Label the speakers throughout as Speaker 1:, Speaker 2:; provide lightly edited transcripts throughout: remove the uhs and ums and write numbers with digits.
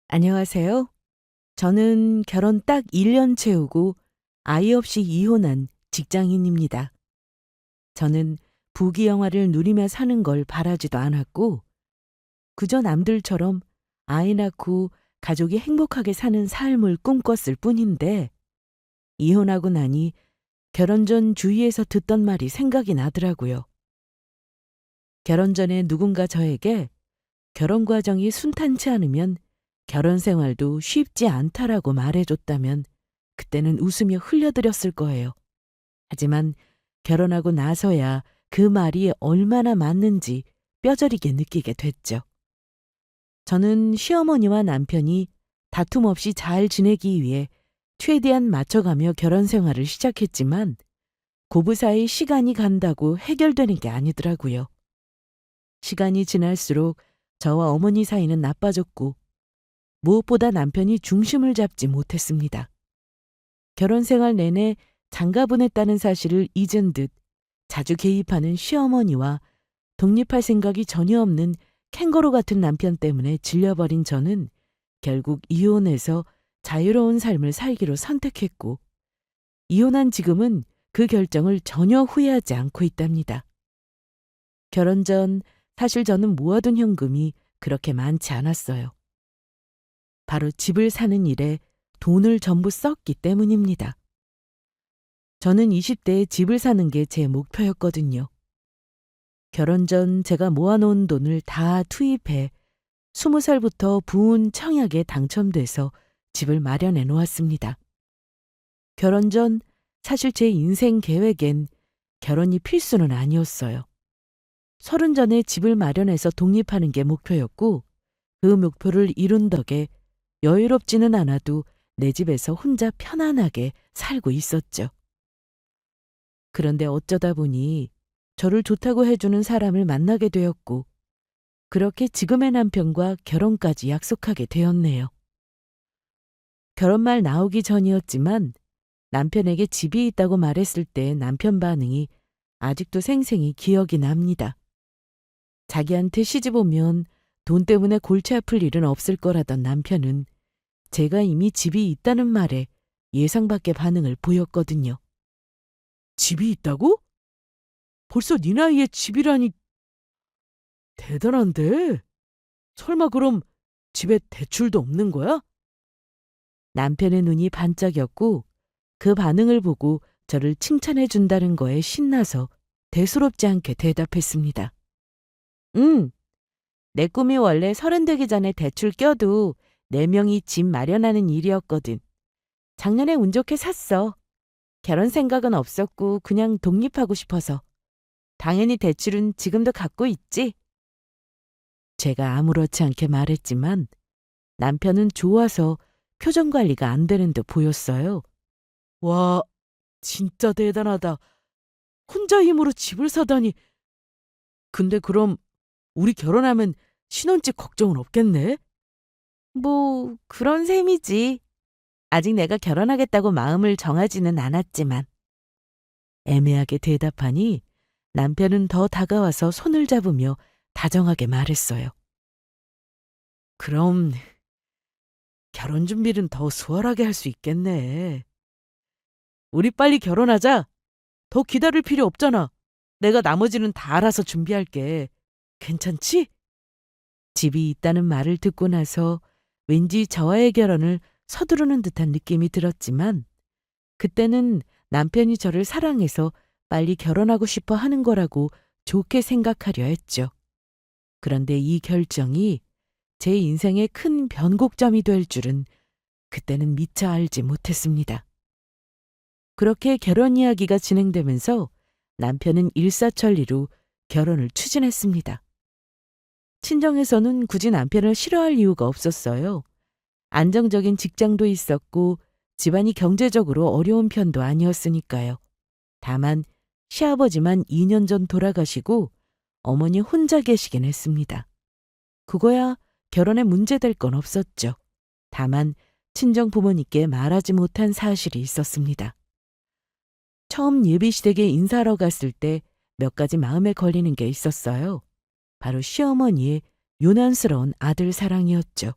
Speaker 1: 안녕하세요. 저는 결혼 딱 1년 채우고 아이 없이 이혼한 직장인입니다. 저는 부귀 영화를 누리며 사는 걸 바라지도 않았고, 그저 남들처럼 아이 낳고 가족이 행복하게 사는 삶을 꿈꿨을 뿐인데, 이혼하고 나니 결혼 전 주위에서 듣던 말이 생각이 나더라고요. 결혼 전에 누군가 저에게 결혼 과정이 순탄치 않으면 결혼 생활도 쉽지 않다라고 말해줬다면 그때는 웃으며 흘려드렸을 거예요. 하지만 결혼하고 나서야 그 말이 얼마나 맞는지 뼈저리게 느끼게 됐죠. 저는 시어머니와 남편이 다툼 없이 잘 지내기 위해 최대한 맞춰가며 결혼 생활을 시작했지만 고부 사이 시간이 간다고 해결되는 게 아니더라고요. 시간이 지날수록 저와 어머니 사이는 나빠졌고 무엇보다 남편이 중심을 잡지 못했습니다. 결혼 생활 내내 장가 보냈다는 사실을 잊은 듯 자주 개입하는 시어머니와 독립할 생각이 전혀 없는 캥거루 같은 남편 때문에 질려버린 저는 결국 이혼해서 자유로운 삶을 살기로 선택했고, 이혼한 지금은 그 결정을 전혀 후회하지 않고 있답니다. 결혼 전 사실 저는 모아둔 현금이 그렇게 많지 않았어요. 바로 집을 사는 일에 돈을 전부 썼기 때문입니다. 저는 20대에 집을 사는 게 제 목표였거든요. 결혼 전 제가 모아놓은 돈을 다 투입해 20살부터 부운 청약에 당첨돼서 집을 마련해 놓았습니다. 결혼 전 사실 제 인생 계획엔 결혼이 필수는 아니었어요. 30 전에 집을 마련해서 독립하는 게 목표였고, 그 목표를 이룬 덕에 여유롭지는 않아도 내 집에서 혼자 편안하게 살고 있었죠. 그런데 어쩌다 보니 저를 좋다고 해주는 사람을 만나게 되었고, 그렇게 지금의 남편과 결혼까지 약속하게 되었네요. 결혼 말 나오기 전이었지만 남편에게 집이 있다고 말했을 때 남편 반응이 아직도 생생히 기억이 납니다. 자기한테 시집 오면 돈 때문에 골치 아플 일은 없을 거라던 남편은 제가 이미 집이 있다는 말에 예상 밖의 반응을 보였거든요. 집이 있다고? 벌써 네 나이에 집이라니 대단한데? 설마 그럼 집에 대출도 없는 거야? 남편의 눈이 반짝였고 그 반응을 보고 저를 칭찬해 준다는 거에 신나서 대수롭지 않게 대답했습니다. 응, 내 꿈이 원래 30 되기 전에 대출 껴도 4명이 집 마련하는 일이었거든. 작년에 운 좋게 샀어. 결혼 생각은 없었고 그냥 독립하고 싶어서. 당연히 대출은 지금도 갖고 있지. 제가 아무렇지 않게 말했지만 남편은 좋아서 표정 관리가 안 되는 듯 보였어요. 와, 진짜 대단하다. 혼자 힘으로 집을 사다니. 근데 그럼 우리 결혼하면 신혼집 걱정은 없겠네? 뭐 그런 셈이지. 아직 내가 결혼하겠다고 마음을 정하지는 않았지만. 애매하게 대답하니 남편은 더 다가와서 손을 잡으며 다정하게 말했어요. 그럼 결혼 준비는 더 수월하게 할 수 있겠네. 우리 빨리 결혼하자. 더 기다릴 필요 없잖아. 내가 나머지는 다 알아서 준비할게. 괜찮지? 집이 있다는 말을 듣고 나서 왠지 저와의 결혼을 서두르는 듯한 느낌이 들었지만, 그때는 남편이 저를 사랑해서 빨리 결혼하고 싶어 하는 거라고 좋게 생각하려 했죠. 그런데 이 결정이 제 인생의 큰 변곡점이 될 줄은 그때는 미처 알지 못했습니다. 그렇게 결혼 이야기가 진행되면서 남편은 일사천리로 결혼을 추진했습니다. 친정에서는 굳이 남편을 싫어할 이유가 없었어요. 안정적인 직장도 있었고 집안이 경제적으로 어려운 편도 아니었으니까요. 다만 시아버지만 2년 전 돌아가시고 어머니 혼자 계시긴 했습니다. 그거야 결혼에 문제될 건 없었죠. 다만 친정 부모님께 말하지 못한 사실이 있었습니다. 처음 예비시댁에 인사하러 갔을 때 몇 가지 마음에 걸리는 게 있었어요. 바로 시어머니의 요란스러운 아들 사랑이었죠.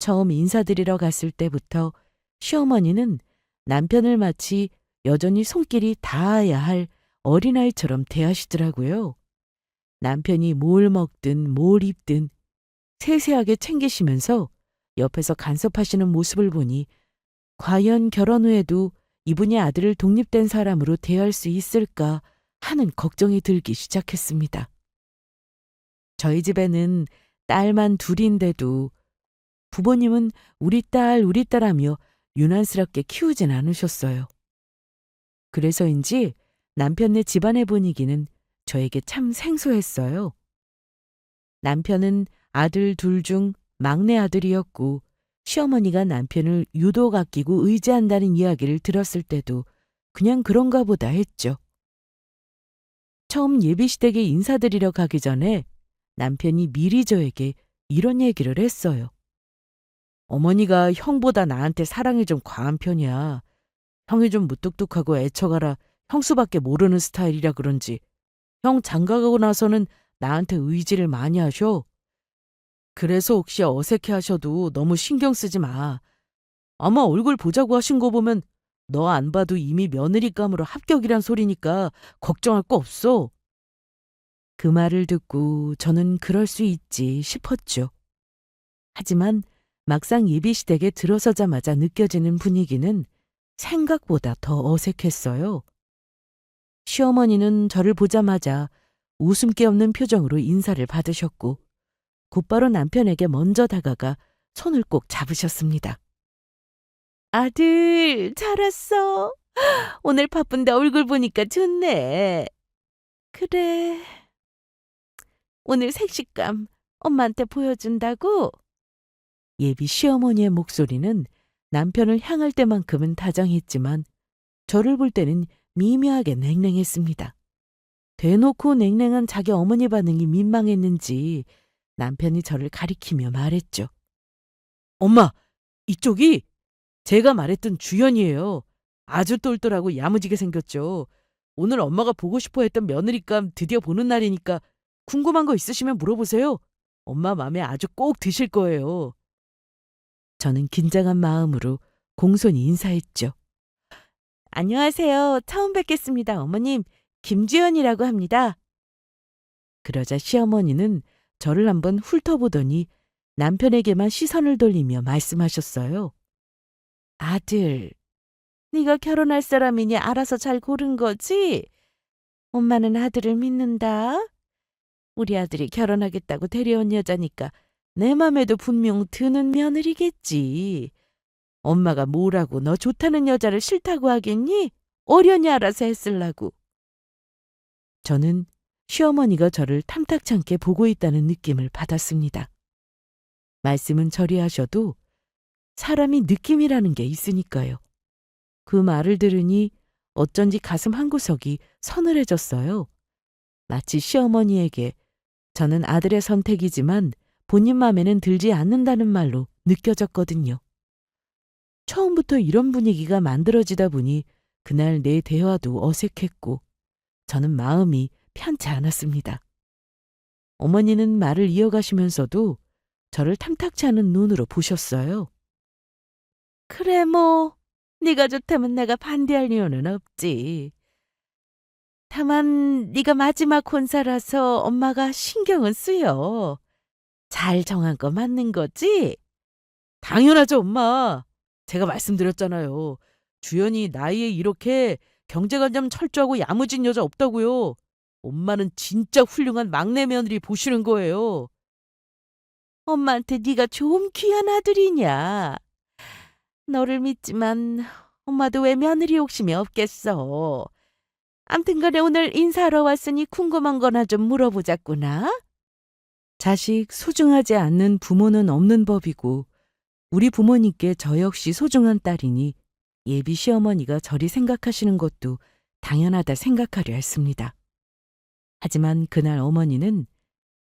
Speaker 1: 처음 인사드리러 갔을 때부터 시어머니는 남편을 마치 여전히 손길이 닿아야 할 어린아이처럼 대하시더라고요. 남편이 뭘 먹든 뭘 입든 세세하게 챙기시면서 옆에서 간섭하시는 모습을 보니 과연 결혼 후에도 이분이 아들을 독립된 사람으로 대할 수 있을까 하는 걱정이 들기 시작했습니다. 저희 집에는 딸만 둘인데도 부모님은 우리 딸 하며 유난스럽게 키우진 않으셨어요. 그래서인지 남편네 집안의 분위기는 저에게 참 생소했어요. 남편은 아들 둘 중 막내 아들이었고 시어머니가 남편을 유독 아끼고 의지한다는 이야기를 들었을 때도 그냥 그런가 보다 했죠. 처음 예비시댁에 인사드리러 가기 전에 남편이 미리 저에게 이런 얘기를 했어요. 어머니가 형보다 나한테 사랑이 좀 과한 편이야. 형이 좀 무뚝뚝하고 애처가라 형수밖에 모르는 스타일이라 그런지 형 장가가고 나서는 나한테 의지를 많이 하셔. 그래서 혹시 어색해 하셔도 너무 신경 쓰지 마. 아마 얼굴 보자고 하신 거 보면 너 안 봐도 이미 며느리감으로 합격이란 소리니까 걱정할 거 없어. 그 말을 듣고 저는 그럴 수 있지 싶었죠. 하지만 막상 예비시댁에 들어서자마자 느껴지는 분위기는 생각보다 더 어색했어요. 시어머니는 저를 보자마자 웃음기 없는 표정으로 인사를 받으셨고 곧바로 남편에게 먼저 다가가 손을 꼭 잡으셨습니다. 아들, 잘 왔어. 오늘 바쁜데 얼굴 보니까 좋네. 그래. 오늘 색식감 엄마한테 보여준다고? 예비 시어머니의 목소리는 남편을 향할 때만큼은 다정했지만 저를 볼 때는 미묘하게 냉랭했습니다. 대놓고 냉랭한 자기 어머니 반응이 민망했는지 남편이 저를 가리키며 말했죠. 엄마, 이쪽이 제가 말했던 주연이에요. 아주 똘똘하고 야무지게 생겼죠. 오늘 엄마가 보고 싶어 했던 며느리감 드디어 보는 날이니까 궁금한 거 있으시면 물어보세요. 엄마 맘에 아주 꼭 드실 거예요. 저는 긴장한 마음으로 공손히 인사했죠. 안녕하세요. 처음 뵙겠습니다, 어머님. 김주연이라고 합니다. 그러자 시어머니는 저를 한번 훑어보더니 남편에게만 시선을 돌리며 말씀하셨어요. 아들, 네가 결혼할 사람이니 알아서 잘 고른 거지? 엄마는 아들을 믿는다. 우리 아들이 결혼하겠다고 데려온 여자니까 내 맘에도 분명 드는 며느리겠지. 엄마가 뭐라고 너 좋다는 여자를 싫다고 하겠니? 어련히 알아서 했을라고. 저는 시어머니가 저를 탐탁치 않게 보고 있다는 느낌을 받았습니다. 말씀은 저리 하셔도 사람이 느낌이라는 게 있으니까요. 그 말을 들으니 어쩐지 가슴 한구석이 서늘해졌어요. 마치 시어머니에게 저는 아들의 선택이지만 본인 맘에는 들지 않는다는 말로 느껴졌거든요. 처음부터 이런 분위기가 만들어지다 보니 그날 내 대화도 어색했고 저는 마음이 편치 않았습니다. 어머니는 말을 이어가시면서도 저를 탐탁치 않은 눈으로 보셨어요. 그래 뭐 네가 좋다면 내가 반대할 이유는 없지. 다만 네가 마지막 혼사라서 엄마가 신경은 쓰여. 잘 정한 거 맞는 거지? 당연하죠, 엄마. 제가 말씀드렸잖아요. 주연이 나이에 이렇게 경제관념 철저하고 야무진 여자 없다고요. 엄마는 진짜 훌륭한 막내 며느리 보시는 거예요. 엄마한테 네가 좀 귀한 아들이냐? 너를 믿지만 엄마도 왜 며느리 욕심이 없겠어. 암튼 간에 오늘 인사하러 왔으니 궁금한 거나 좀 물어보자꾸나. 자식 소중하지 않는 부모는 없는 법이고 우리 부모님께 저 역시 소중한 딸이니 예비 시어머니가 저리 생각하시는 것도 당연하다 생각하려 했습니다. 하지만 그날 어머니는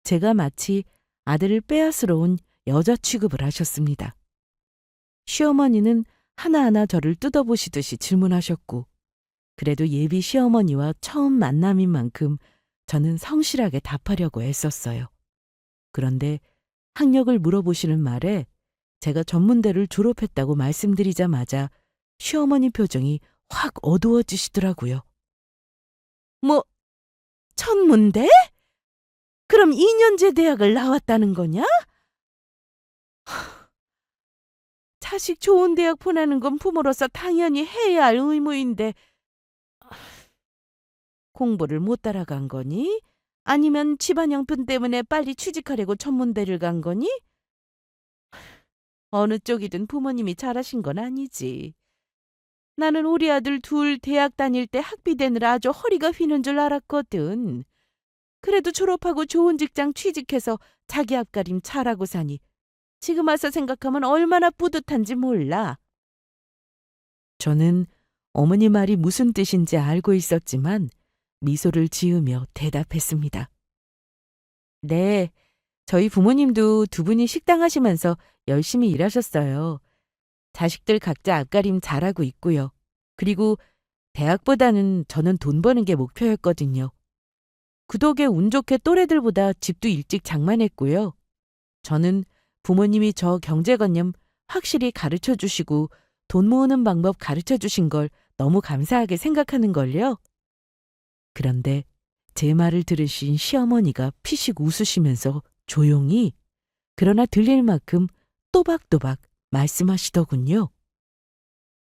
Speaker 1: 제가 마치 아들을 빼앗으러 온 여자 취급을 하셨습니다. 시어머니는 하나하나 저를 뜯어보시듯이 질문하셨고 그래도 예비 시어머니와 처음 만남인 만큼 저는 성실하게 답하려고 애썼어요. 그런데 학력을 물어보시는 말에 제가 전문대를 졸업했다고 말씀드리자마자 시어머니 표정이 확 어두워지시더라고요. 뭐, 천문대? 그럼 2년제 대학을 나왔다는 거냐? 자식 좋은 대학 보내는 건 부모로서 당연히 해야 할 의무인데 공부를 못 따라간 거니? 아니면 집안 형편 때문에 빨리 취직하려고 천문대를 간 거니? 어느 쪽이든 부모님이 잘하신 건 아니지. 나는 우리 아들 둘 대학 다닐 때 학비 대느라 아주 허리가 휘는 줄 알았거든. 그래도 졸업하고 좋은 직장 취직해서 자기 앞가림 잘하고 사니 지금 와서 생각하면 얼마나 뿌듯한지 몰라. 저는 어머니 말이 무슨 뜻인지 알고 있었지만 미소를 지으며 대답했습니다. 네, 저희 부모님도 두 분이 식당 하시면서 열심히 일하셨어요. 자식들 각자 앞가림 잘하고 있고요. 그리고 대학보다는 저는 돈 버는 게 목표였거든요. 그 덕에 운 좋게 또래들보다 집도 일찍 장만했고요. 저는 부모님이 저 경제관념 확실히 가르쳐 주시고 돈 모으는 방법 가르쳐 주신 걸 너무 감사하게 생각하는 걸요. 그런데 제 말을 들으신 시어머니가 피식 웃으시면서 조용히 그러나 들릴 만큼 또박또박 말씀하시더군요.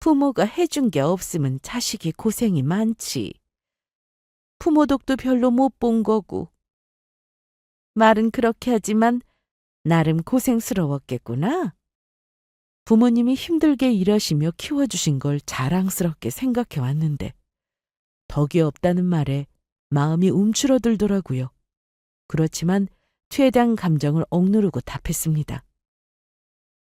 Speaker 1: 부모가 해준 게 없으면 자식이 고생이 많지. 부모 덕도 별로 못 본 거고. 말은 그렇게 하지만 나름 고생스러웠겠구나. 부모님이 힘들게 일하시며 키워주신 걸 자랑스럽게 생각해 왔는데 덕이 없다는 말에 마음이 움츠러들더라고요. 그렇지만 최대한 감정을 억누르고 답했습니다.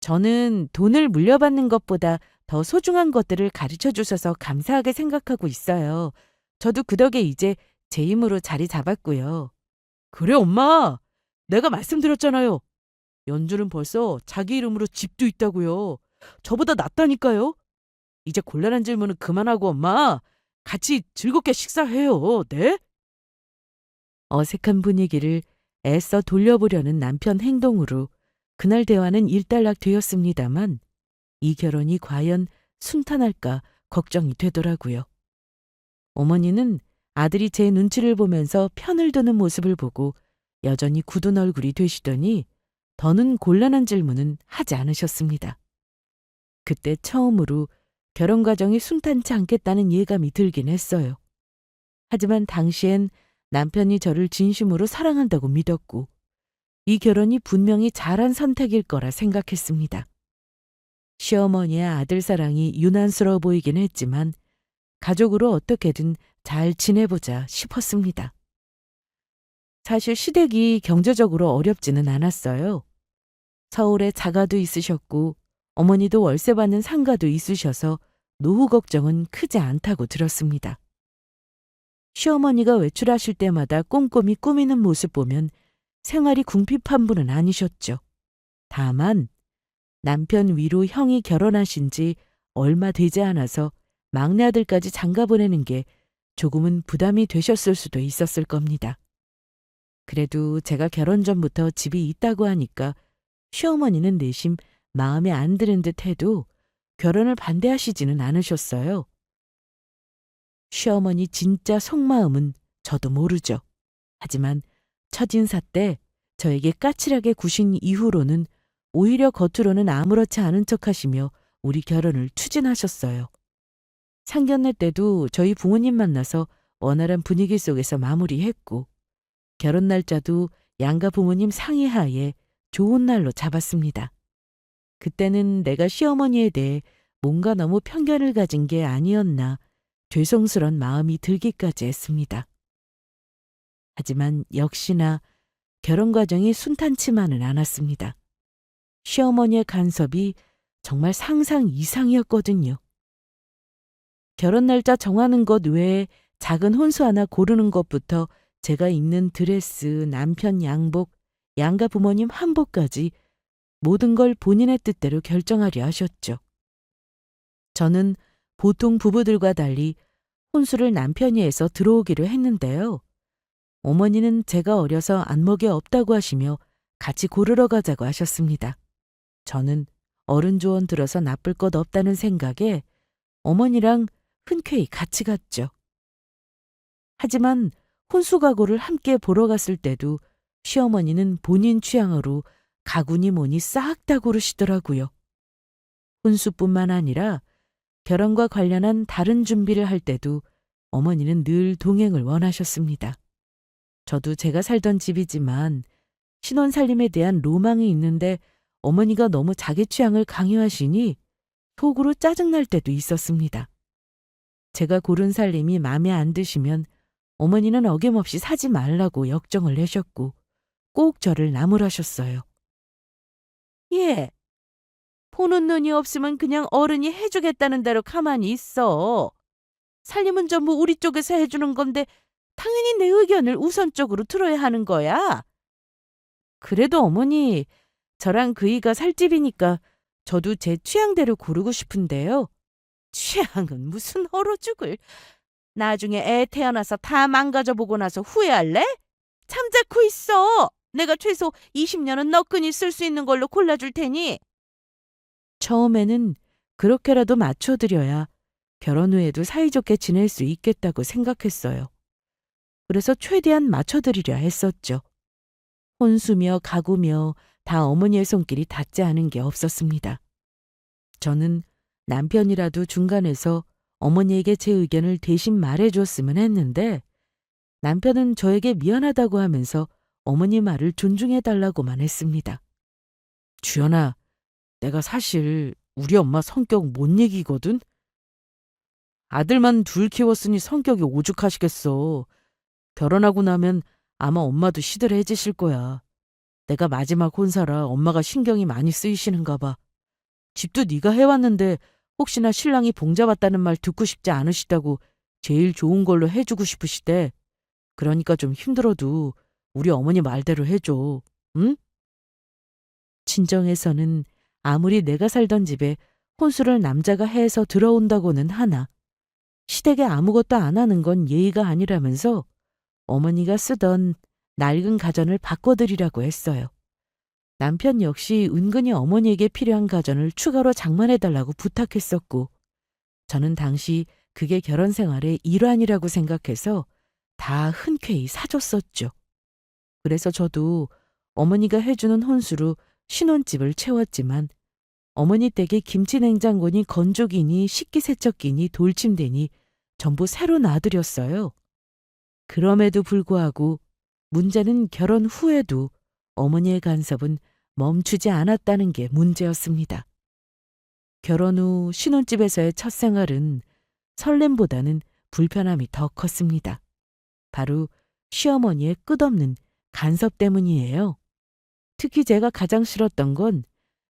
Speaker 1: 저는 돈을 물려받는 것보다 더 소중한 것들을 가르쳐 주셔서 감사하게 생각하고 있어요. 저도 그 덕에 이제 제 힘으로 자리 잡았고요. 그래, 엄마. 내가 말씀드렸잖아요. 연주는 벌써 자기 이름으로 집도 있다고요. 저보다 낫다니까요. 이제 곤란한 질문은 그만하고 엄마. 같이 즐겁게 식사해요. 네? 어색한 분위기를 애써 돌려보려는 남편 행동으로 그날 대화는 일단락되었습니다만 이 결혼이 과연 순탄할까 걱정이 되더라고요. 어머니는 아들이 제 눈치를 보면서 편을 드는 모습을 보고 여전히 굳은 얼굴이 되시더니 더는 곤란한 질문은 하지 않으셨습니다. 그때 처음으로 결혼 과정이 순탄치 않겠다는 예감이 들긴 했어요. 하지만 당시엔 남편이 저를 진심으로 사랑한다고 믿었고 이 결혼이 분명히 잘한 선택일 거라 생각했습니다. 시어머니의 아들 사랑이 유난스러워 보이긴 했지만 가족으로 어떻게든 잘 지내보자 싶었습니다. 사실 시댁이 경제적으로 어렵지는 않았어요. 서울에 자가도 있으셨고 어머니도 월세 받는 상가도 있으셔서 노후 걱정은 크지 않다고 들었습니다. 시어머니가 외출하실 때마다 꼼꼼히 꾸미는 모습 보면 생활이 궁핍한 분은 아니셨죠. 다만 남편 위로 형이 결혼하신 지 얼마 되지 않아서 막내 아들까지 장가 보내는 게 조금은 부담이 되셨을 수도 있었을 겁니다. 그래도 제가 결혼 전부터 집이 있다고 하니까 시어머니는 내심 마음에 안 드는 듯 해도 결혼을 반대하시지는 않으셨어요. 시어머니 진짜 속마음은 저도 모르죠. 하지만 첫인사 때 저에게 까칠하게 구신 이후로는 오히려 겉으로는 아무렇지 않은 척하시며 우리 결혼을 추진하셨어요. 상견례 때도 저희 부모님 만나서 원활한 분위기 속에서 마무리했고 결혼 날짜도 양가 부모님 상의하에 좋은 날로 잡았습니다. 그때는 내가 시어머니에 대해 뭔가 너무 편견을 가진 게 아니었나 죄송스런 마음이 들기까지 했습니다. 하지만 역시나 결혼 과정이 순탄치만은 않았습니다. 시어머니의 간섭이 정말 상상 이상이었거든요. 결혼 날짜 정하는 것 외에 작은 혼수 하나 고르는 것부터 제가 입는 드레스, 남편 양복, 양가 부모님 한복까지 모든 걸 본인의 뜻대로 결정하려 하셨죠. 저는 보통 부부들과 달리 혼수를 남편이 해서 들어오기로 했는데요. 어머니는 제가 어려서 안목이 없다고 하시며 같이 고르러 가자고 하셨습니다. 저는 어른 조언 들어서 나쁠 것 없다는 생각에 어머니랑 흔쾌히 같이 갔죠. 하지만 혼수가구를 함께 보러 갔을 때도 시어머니는 본인 취향으로 가구니 뭐니 싹 다 고르시더라고요. 혼수뿐만 아니라 결혼과 관련한 다른 준비를 할 때도 어머니는 늘 동행을 원하셨습니다. 저도 제가 살던 집이지만 신혼살림에 대한 로망이 있는데 어머니가 너무 자기 취향을 강요하시니 속으로 짜증날 때도 있었습니다. 제가 고른 살림이 마음에 안 드시면 어머니는 어김없이 사지 말라고 역정을 내셨고 꼭 저를 나무라셨어요. 예, 보는 눈이 없으면 그냥 어른이 해주겠다는 대로 가만히 있어. 살림은 전부 우리 쪽에서 해주는 건데 당연히 내 의견을 우선적으로 들어야 하는 거야. 그래도 어머니, 저랑 그이가 살 집이니까 저도 제 취향대로 고르고 싶은데요. 취향은 무슨 얼어 죽을. 나중에 애 태어나서 다 망가져보고 나서 후회할래? 잠자코 있어. 내가 최소 20년은 너끈히 쓸 수 있는 걸로 골라줄 테니. 처음에는 그렇게라도 맞춰드려야 결혼 후에도 사이좋게 지낼 수 있겠다고 생각했어요. 그래서 최대한 맞춰드리려 했었죠. 혼수며 가구며 다 어머니의 손길이 닿지 않은 게 없었습니다. 저는 남편이라도 중간에서 어머니에게 제 의견을 대신 말해줬으면 했는데 남편은 저에게 미안하다고 하면서 어머니 말을 존중해달라고만 했습니다. 주연아, 내가 사실 우리 엄마 성격 못 얘기거든? 아들만 둘 키웠으니 성격이 오죽하시겠어. 결혼하고 나면 아마 엄마도 시들해지실 거야. 내가 마지막 혼사라 엄마가 신경이 많이 쓰이시는가 봐. 집도 네가 해왔는데 혹시나 신랑이 봉잡았다는 말 듣고 싶지 않으시다고 제일 좋은 걸로 해주고 싶으시대. 그러니까 좀 힘들어도 우리 어머니 말대로 해줘. 응? 친정에서는 아무리 내가 살던 집에 혼수를 남자가 해서 들어온다고는 하나 시댁에 아무것도 안 하는 건 예의가 아니라면서 어머니가 쓰던 낡은 가전을 바꿔드리라고 했어요. 남편 역시 은근히 어머니에게 필요한 가전을 추가로 장만해달라고 부탁했었고 저는 당시 그게 결혼 생활의 일환이라고 생각해서 다 흔쾌히 사줬었죠. 그래서 저도 어머니가 해주는 혼수로 신혼집을 채웠지만 어머니 댁에 김치냉장고니 건조기니 식기세척기니 돌침대니 전부 새로 놔드렸어요. 그럼에도 불구하고 문제는 결혼 후에도 어머니의 간섭은 멈추지 않았다는 게 문제였습니다. 결혼 후 신혼집에서의 첫 생활은 설렘보다는 불편함이 더 컸습니다. 바로 시어머니의 끝없는 간섭 때문이에요. 특히 제가 가장 싫었던 건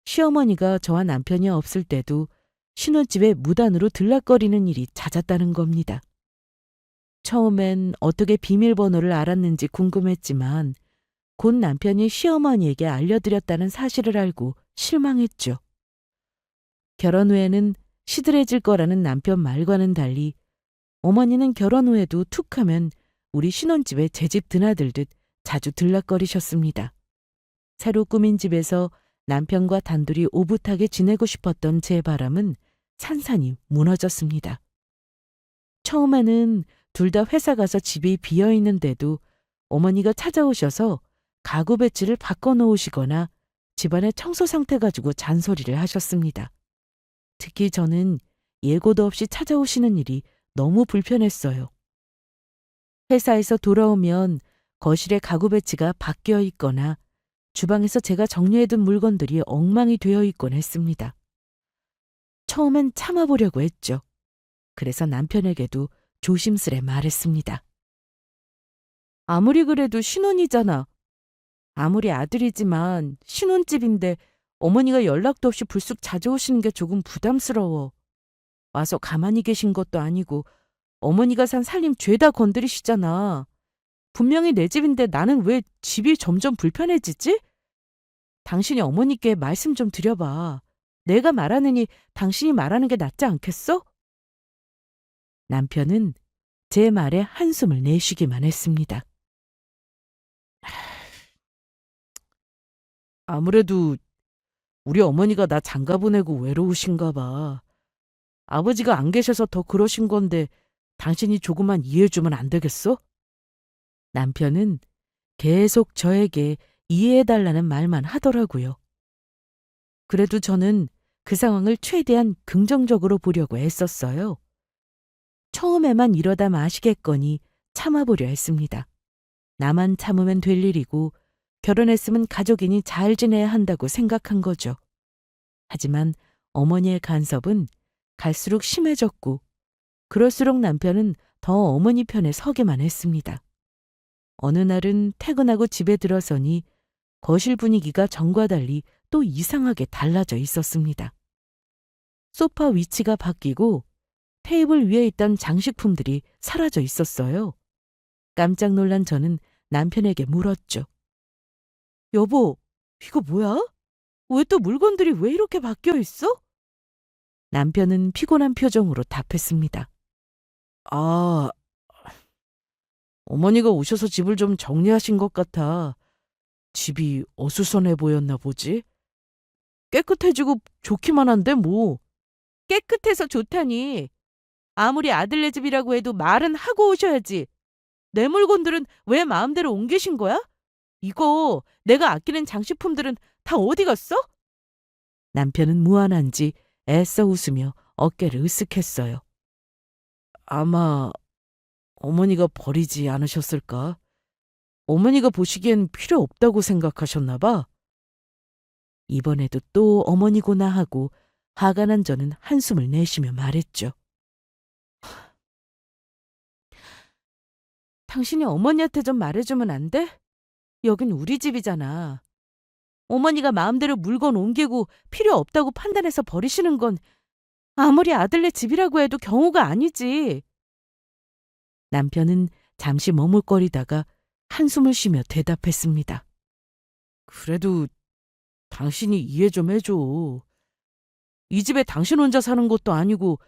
Speaker 1: 시어머니가 저와 남편이 없을 때도 신혼집에 무단으로 들락거리는 일이 잦았다는 겁니다. 처음엔 어떻게 비밀번호를 알았는지 궁금했지만 곧 남편이 시어머니에게 알려드렸다는 사실을 알고 실망했죠. 결혼 후에는 시들해질 거라는 남편 말과는 달리 어머니는 결혼 후에도 툭하면 우리 신혼집에 제 집 드나들듯 자주 들락거리셨습니다. 새로 꾸민 집에서 남편과 단둘이 오붓하게 지내고 싶었던 제 바람은 산산이 무너졌습니다. 처음에는 둘 다 회사 가서 집이 비어 있는데도 어머니가 찾아오셔서 가구 배치를 바꿔놓으시거나 집안의 청소 상태 가지고 잔소리를 하셨습니다. 특히 저는 예고도 없이 찾아오시는 일이 너무 불편했어요. 회사에서 돌아오면 거실에 가구 배치가 바뀌어 있거나 주방에서 제가 정리해둔 물건들이 엉망이 되어 있곤 했습니다. 처음엔 참아보려고 했죠. 그래서 남편에게도 조심스레 말했습니다. 아무리 그래도 신혼이잖아. 아무리 아들이지만 신혼집인데 어머니가 연락도 없이 불쑥 찾아오시는 게 조금 부담스러워. 와서 가만히 계신 것도 아니고 어머니가 산 살림 죄다 건드리시잖아. 분명히 내 집인데 나는 왜 집이 점점 불편해지지? 당신이 어머니께 말씀 좀 드려봐. 내가 말하느니 당신이 말하는 게 낫지 않겠어? 남편은 제 말에 한숨을 내쉬기만 했습니다. 아무래도 우리 어머니가 나 장가 보내고 외로우신가 봐. 아버지가 안 계셔서 더 그러신 건데 당신이 조금만 이해해주면 안 되겠어? 남편은 계속 저에게 이해해달라는 말만 하더라고요. 그래도 저는 그 상황을 최대한 긍정적으로 보려고 애썼어요. 처음에만 이러다 마시겠거니 참아보려 했습니다. 나만 참으면 될 일이고 결혼했으면 가족이니 잘 지내야 한다고 생각한 거죠. 하지만 어머니의 간섭은 갈수록 심해졌고 그럴수록 남편은 더 어머니 편에 서기만 했습니다. 어느 날은 퇴근하고 집에 들어서니 거실 분위기가 전과 달리 또 이상하게 달라져 있었습니다. 소파 위치가 바뀌고 테이블 위에 있던 장식품들이 사라져 있었어요. 깜짝 놀란 저는 남편에게 물었죠. 여보, 이거 뭐야? 왜 또 물건들이 왜 이렇게 바뀌어 있어? 남편은 피곤한 표정으로 답했습니다. 아, 어머니가 오셔서 집을 좀 정리하신 것 같아. 집이 어수선해 보였나 보지? 깨끗해지고 좋기만 한데 뭐. 깨끗해서 좋다니. 아무리 아들네 집이라고 해도 말은 하고 오셔야지. 내 물건들은 왜 마음대로 옮기신 거야? 이거 내가 아끼는 장식품들은 다 어디 갔어? 남편은 무안한지 애써 웃으며 어깨를 으쓱했어요. 아마 어머니가 버리지 않으셨을까? 어머니가 보시기엔 필요 없다고 생각하셨나 봐. 이번에도 또 어머니구나 하고 화가 난 저는 한숨을 내쉬며 말했죠. 당신이 어머니한테 좀 말해주면 안 돼? 여긴 우리 집이잖아. 어머니가 마음대로 물건 옮기고 필요 없다고 판단해서 버리시는 건 아무리 아들네 집이라고 해도 경우가 아니지. 남편은 잠시 머뭇거리다가 한숨을 쉬며 대답했습니다. 그래도 당신이 이해 좀 해줘. 이 집에 당신 혼자 사는 것도 아니고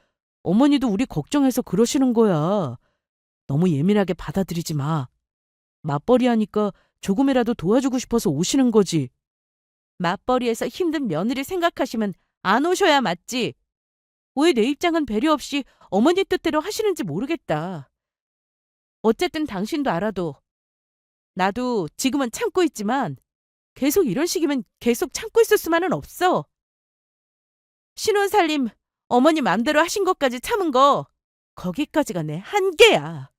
Speaker 1: 어머니도 우리 걱정해서 그러시는 거야. 너무 예민하게 받아들이지 마. 맞벌이 하니까 조금이라도 도와주고 싶어서 오시는 거지. 맞벌이해서 힘든 며느리 생각하시면 안 오셔야 맞지. 왜 내 입장은 배려 없이 어머니 뜻대로 하시는지 모르겠다. 어쨌든 당신도 알아도 나도 지금은 참고 있지만 계속 이런 식이면 계속 참고 있을 수만은 없어. 신혼살림 어머니 맘대로 하신 것까지 참은 거 거기까지가 내 한계야.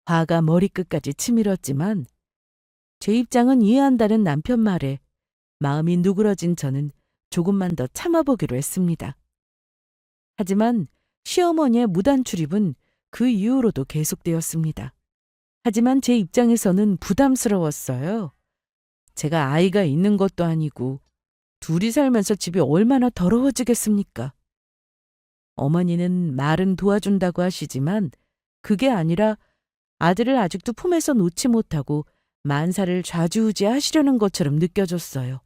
Speaker 1: 화가 머리끝까지 치밀었지만 제 입장은 이해한다는 남편 말에 마음이 누그러진 저는 조금만 더 참아보기로 했습니다. 하지만 시어머니의 무단 출입은 그 이후로도 계속되었습니다. 하지만 제 입장에서는 부담스러웠어요. 제가 아이가 있는 것도 아니고 둘이 살면서 집이 얼마나 더러워지겠습니까? 어머니는 말은 도와준다고 하시지만 그게 아니라 아들을 아직도 품에서 놓지 못하고 만사를 좌지우지하시려는 것처럼 느껴졌어요.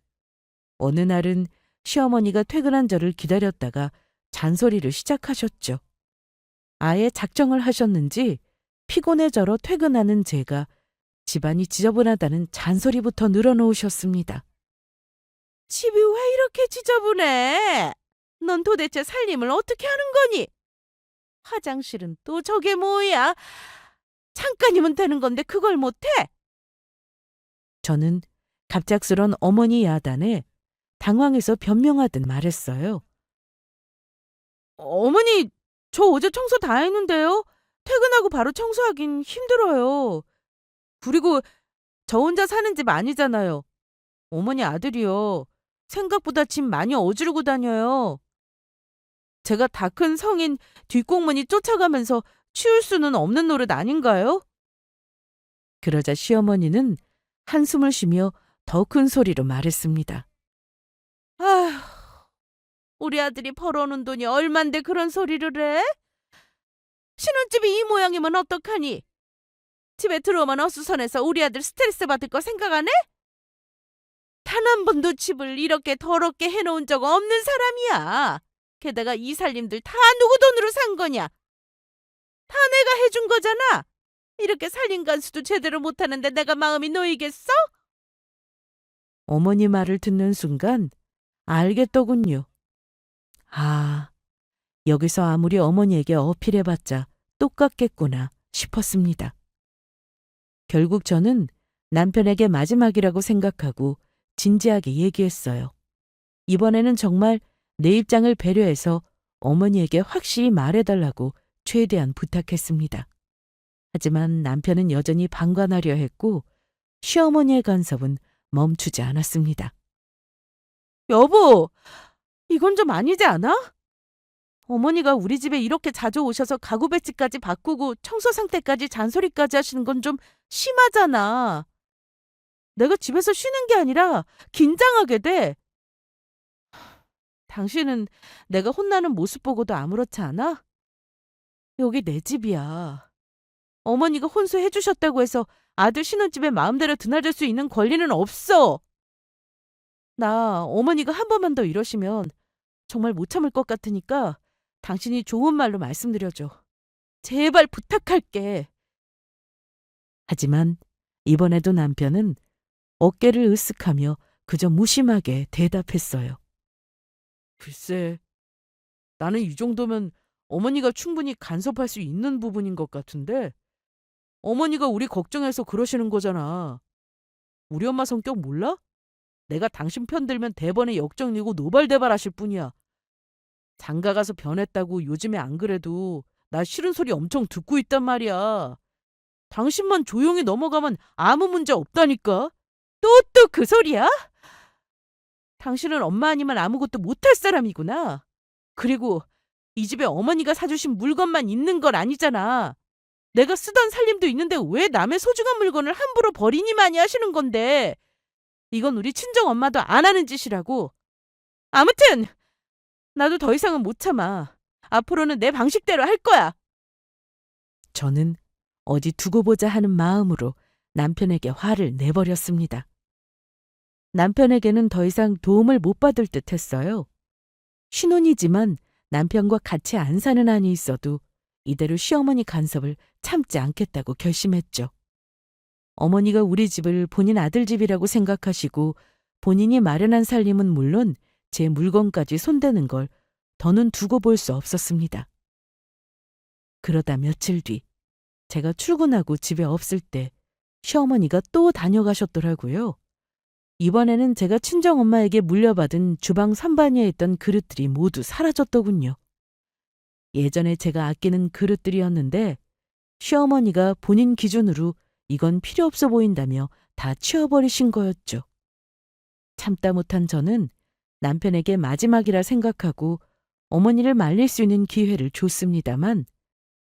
Speaker 1: 어느 날은 시어머니가 퇴근한 저를 기다렸다가 잔소리를 시작하셨죠. 아예 작정을 하셨는지 피곤해져러 퇴근하는 제가 집안이 지저분하다는 잔소리부터 늘어놓으셨습니다. 집이 왜 이렇게 지저분해? 넌 도대체 살림을 어떻게 하는 거니? 화장실은 또 저게 뭐야? 잠깐이면 되는 건데 그걸 못해? 저는 갑작스런 어머니 야단에 당황해서 변명하듯 말했어요. 어머니, 저 어제 청소 다 했는데요. 퇴근하고 바로 청소하긴 힘들어요. 그리고 저 혼자 사는 집 아니잖아요. 어머니 아들이요. 생각보다 짐 많이 어지르고 다녀요. 제가 다 큰 성인 뒷공무니 쫓아가면서 치울 수는 없는 노릇 아닌가요? 그러자 시어머니는 한숨을 쉬며 더 큰 소리로 말했습니다. 아휴, 우리 아들이 벌어오는 돈이 얼만데 그런 소리를 해? 신혼집이 이 모양이면 어떡하니? 집에 들어오면 어수선해서 우리 아들 스트레스 받을 거 생각 안 해? 단 한 번도 집을 이렇게 더럽게 해놓은 적 없는 사람이야. 게다가 이 살림들 다 누구 돈으로 산 거냐? 다 내가 해준 거잖아. 이렇게 살림 간수도 제대로 못하는데 내가 마음이 놓이겠어? 어머니 말을 듣는 순간 알겠더군요. 아, 여기서 아무리 어머니에게 어필해봤자 똑같겠구나 싶었습니다. 결국 저는 남편에게 마지막이라고 생각하고 진지하게 얘기했어요. 이번에는 정말 내 입장을 배려해서 어머니에게 확실히 말해달라고 최대한 부탁했습니다. 하지만 남편은 여전히 방관하려 했고 시어머니의 간섭은 멈추지 않았습니다. 여보, 이건 좀 아니지 않아? 어머니가 우리 집에 이렇게 자주 오셔서 가구 배치까지 바꾸고 청소 상태까지 잔소리까지 하시는 건 좀 심하잖아. 내가 집에서 쉬는 게 아니라 긴장하게 돼. 당신은 내가 혼나는 모습 보고도 아무렇지 않아? 여기 내 집이야. 어머니가 혼수해 주셨다고 해서 아들 신혼집에 마음대로 드나들 수 있는 권리는 없어. 나 어머니가 한 번만 더 이러시면 정말 못 참을 것 같으니까 당신이 좋은 말로 말씀드려줘. 제발 부탁할게. 하지만 이번에도 남편은 어깨를 으쓱하며 그저 무심하게 대답했어요. 글쎄, 나는 이 정도면 어머니가 충분히 간섭할 수 있는 부분인 것 같은데 어머니가 우리 걱정해서 그러시는 거잖아. 우리 엄마 성격 몰라? 내가 당신 편 들면 대번에 역정리고 노발대발하실 뿐이야. 장가 가서 변했다고 요즘에 안 그래도 나 싫은 소리 엄청 듣고 있단 말이야. 당신만 조용히 넘어가면 아무 문제 없다니까. 또 그 소리야? 당신은 엄마 아니면 아무것도 못할 사람이구나. 그리고 이 집에 어머니가 사주신 물건만 있는 건 아니잖아. 내가 쓰던 살림도 있는데 왜 남의 소중한 물건을 함부로 버리니 마니 하시는 건데. 이건 우리 친정 엄마도 안 하는 짓이라고. 아무튼 나도 더 이상은 못 참아. 앞으로는 내 방식대로 할 거야. 저는 어디 두고 보자 하는 마음으로 남편에게 화를 내버렸습니다. 남편에게는 더 이상 도움을 못 받을 듯 했어요. 신혼이지만 남편과 같이 안 사는 한이 있어도 이대로 시어머니 간섭을 참지 않겠다고 결심했죠. 어머니가 우리 집을 본인 아들 집이라고 생각하시고 본인이 마련한 살림은 물론 제 물건까지 손대는 걸 더는 두고 볼 수 없었습니다. 그러다 며칠 뒤 제가 출근하고 집에 없을 때 시어머니가 또 다녀가셨더라고요. 이번에는 제가 친정엄마에게 물려받은 주방 선반위에 있던 그릇들이 모두 사라졌더군요. 예전에 제가 아끼는 그릇들이었는데 시어머니가 본인 기준으로 이건 필요 없어 보인다며 다 치워버리신 거였죠. 참다 못한 저는 남편에게 마지막이라 생각하고 어머니를 말릴 수 있는 기회를 줬습니다만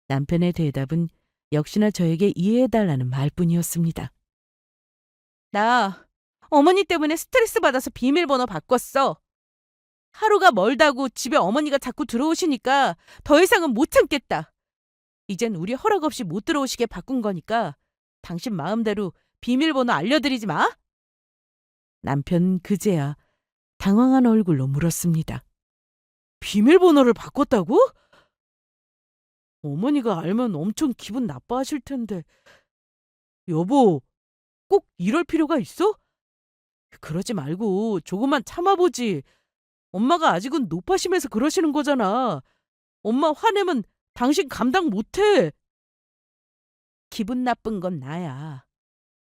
Speaker 1: 남편의 대답은 역시나 저에게 이해해달라는 말뿐이었습니다. 나 어머니 때문에 스트레스 받아서 비밀번호 바꿨어. 하루가 멀다고 집에 어머니가 자꾸 들어오시니까 더 이상은 못 참겠다. 이젠 우리 허락 없이 못 들어오시게 바꾼 거니까 당신 마음대로 비밀번호 알려드리지 마. 남편 그제야 당황한 얼굴로 물었습니다. 비밀번호를 바꿨다고? 어머니가 알면 엄청 기분 나빠하실 텐데. 여보, 꼭 이럴 필요가 있어? 그러지 말고 조금만 참아보지. 엄마가 아직은 노파심에서 그러시는 거잖아. 엄마 화내면 당신 감당 못해. 기분 나쁜 건 나야.